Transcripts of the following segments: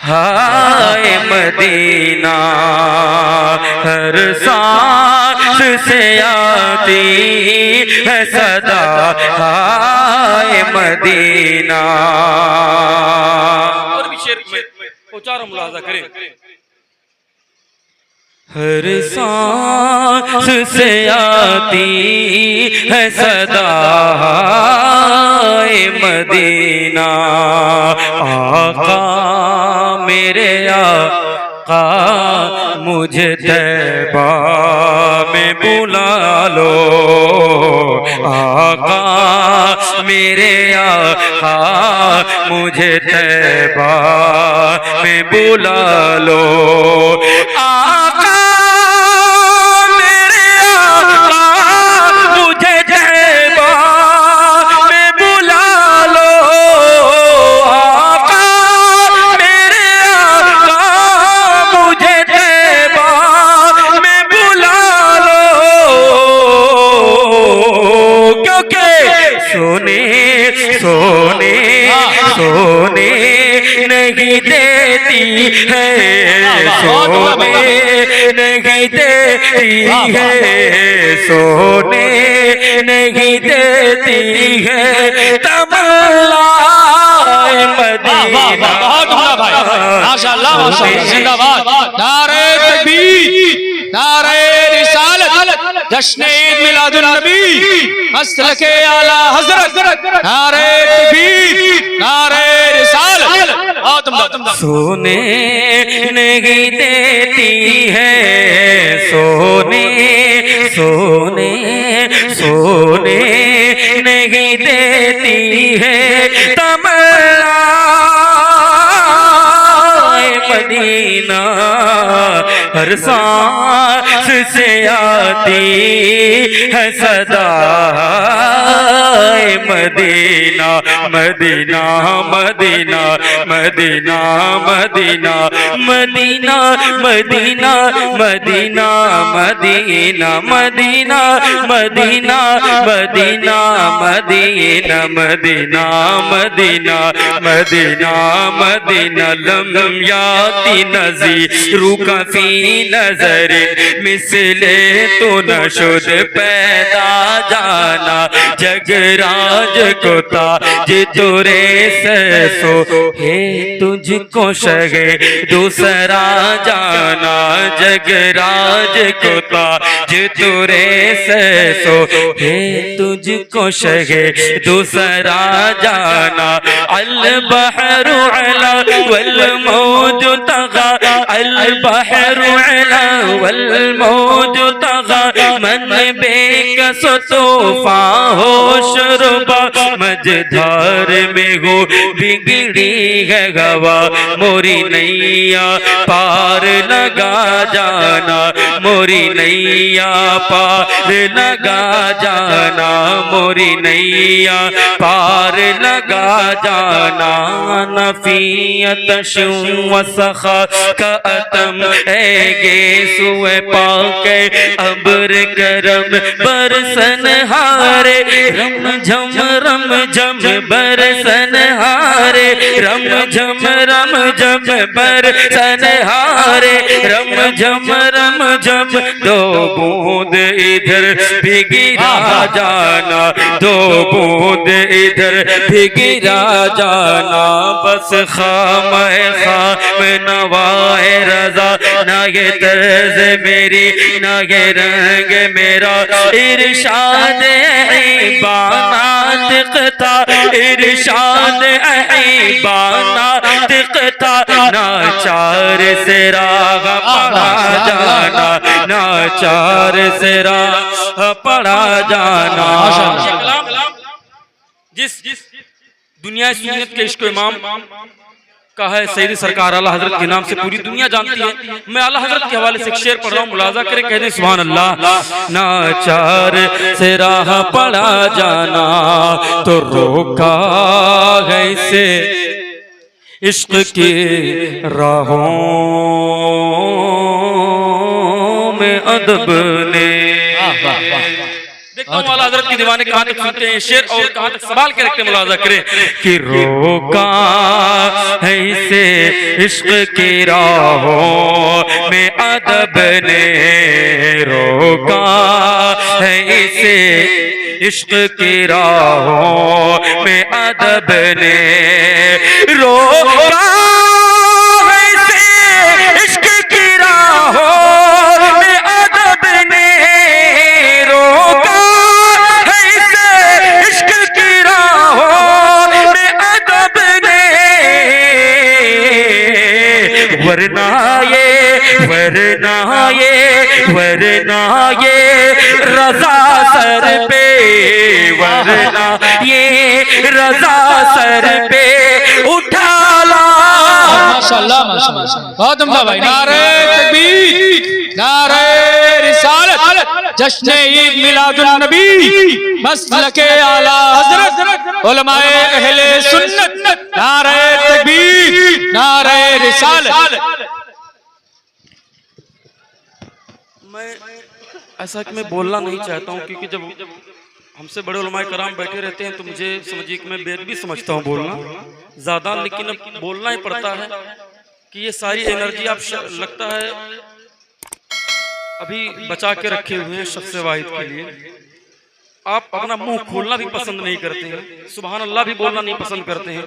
हाय Medina हर सांस से आती है सदा, हाय मदीना। और भी शेर में उच्चारण मुलाजा करें। हर सांस से आती है सदा, हाय मदीना। आका मेरे आका मुझे तैबा में बुला लो, आका मेरे आका मुझे तैबा में बुला लो। आका मेरे आका मुझे तैबा में बुला लो, आका मेरे आका मुझे तैबा में बुला लो। क्योंकि सोने सोने सोने नहीं देती है, सोने नहीं देती है, सोने नहीं देती है तमन्ना मदीना। माशाअल्लाह माशाअल्लाह, जिंदाबाद। नारे तकबीर, नारे रिसालत, जश्न ईद मिलादुन नबी, मसलके आला हजरत, नारे तकबीर, नारे रिसालत। सोने नहीं देती है, सोने सोने सोने नहीं देती है तमन्ना मदीना। हर सांस से आती है सदा, मदीना मदीना मदीना मदीना मदीना मदीना मदीना मदीना मदीना मदीना मदीना मदीना मदीना मदीना मदीना मदीना मदीना। लम याती नज़ीरू का फी नज़र मिसले तो नशुद पैदा जाना, जगराज को ताज तुरे से सो हे तुझको शगे दूसरा जाना, जगराज को ताज तुरे से सो हे तुझको शगे दूसरा जाना। अल बहरु अला वल मौज तगा, अल बहरु अला वल मौज तगा, मन बेकस तूफा हो शुरुबा, मझधार में हो बिगड़ी है गवा, मोरी नैया पार लगा जाना, मोरी नैया पार लगा जाना, मोरी नैया पार लगा जाना। नफियत शुव सखा का अतम ऐगे सुए पाके अबर करम बरसन हारे, रम झम बरसन हारे, रम झम बरसन हारे, रम झम दो बूंद इधर भी गिरा जाना, दो बूंद इधर भी गिरा जाना। बस खाम नवाए रजा, ना ये तर्ज मेरी ना ये रंग मेरा, इरशाद बाना तिकता, इरशाद बाना तिकता, नाचार से राग पढ़ा जाना, नाचार से राग पढ़ा जाना। जिस दुनिया सुन्नत के इश्क इमाम का है सैयद सरकार आला हजरत के नाम से पूरी दुनिया जानती है, मैं आला हजरत के हवाले से एक शेर पढ़ रहा हूँ, मुलाजा करें, कह दें सुभान अल्लाह। नाचार से राह पड़ा जाना तो रोका है इसे इश्क की राहों में अदब ने, देखता हूँ वाला हजरत की दीवाने कहाँ तक सुनते हैं शेर और कहाँ तक सवाल के रखते मुलाजा करें कि रोका है इसे इश्क की राहों में अदब ने रोका है इसे इश्क की राहों में अदब ने रोका है इसे इश्क की राहों में अदब ने रोका है इसे इश्क की राहों में अदब ने वरना ये रजा सर पे वरना ये रजा सर पे उठा ला। माशाल्लाह माशाल्लाह बहुत उम्दा भाई। नारे तकबीर, नारे रिसालत, जश्न ईद मिलादुन नबी, मसलके आला हजरत उलमाए अहले सुन्नत। नारे तकबीर, नारे रिसालत। मैं ऐसा कि मैं बोलना नहीं चाहता हूँ क्योंकि जब हमसे बड़े उलमाए कराम बैठे रहते हैं तो मुझे समझिए कि मैं बेदबी समझता हूँ बोलना ज़्यादा, लेकिन अब बोलना ही पड़ता है कि ये सारी एनर्जी आप लगता है अभी बचा के रखे हुए हैं शख्स वाहिद के लिए। आप अपना मुंह खोलना भी पसंद नहीं करते हैं, सुभान अल्लाह भी बोलना नहीं पसंद करते हैं,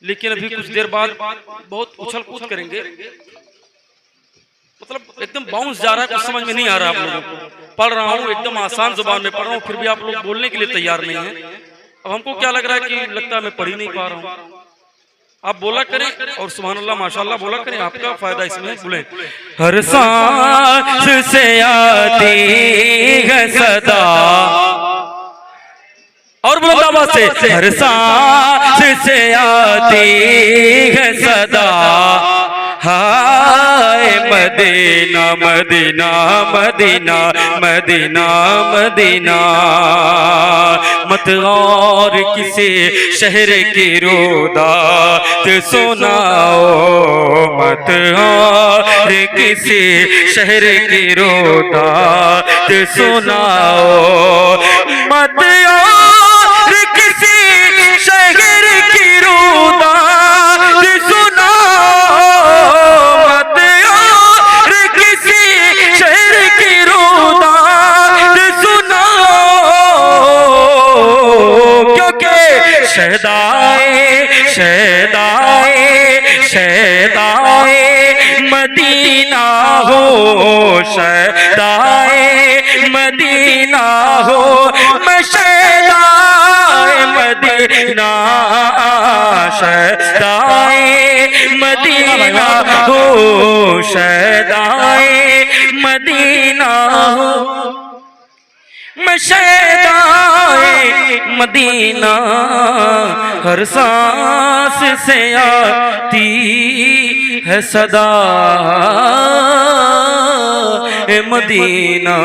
लेकिन अभी कुछ देर बाद बहुत उछल कूद करेंगे, मतलब एकदम बाउंस जा रहा है, कुछ समझ में नहीं आ रहा आप लोगों को। पढ़ रहा हूँ एकदम आसान जुबान में पढ़ रहा हूँ, फिर भी आप लोग बोलने के लिए तैयार नहीं हैं। अब हमको क्या लग रहा है कि लगता है मैं पढ़ ही नहीं पा रहा हूँ। आप बोला करें और सुभान अल्लाह माशाअल्लाह बोला करें, आपका फायदा इसमें। बोले हर सांस से आती है सदा, और बुलंद आवाज से हर सांस से आती है सदा, हाय मदीना मदीना मदीना मदीना मदीना, मत और किसी शहर की रोदात सुनाओ, मत और किसी शहर की रोदात सुनाओ, मत और किसी शहर की रोदात सुनाओ, मत और किसी शहर की रोदात सुनाओ, क्योंकि शहदाए शहदाए शहदाए मदीना हो, शहदाए मदीना हो, मैं शहदाए मदीना, शहदाए मदीना हो, शहदाए मदीना हो, मैं शहदाए मदीना, हर सांस से आती है सदा ए मदीना।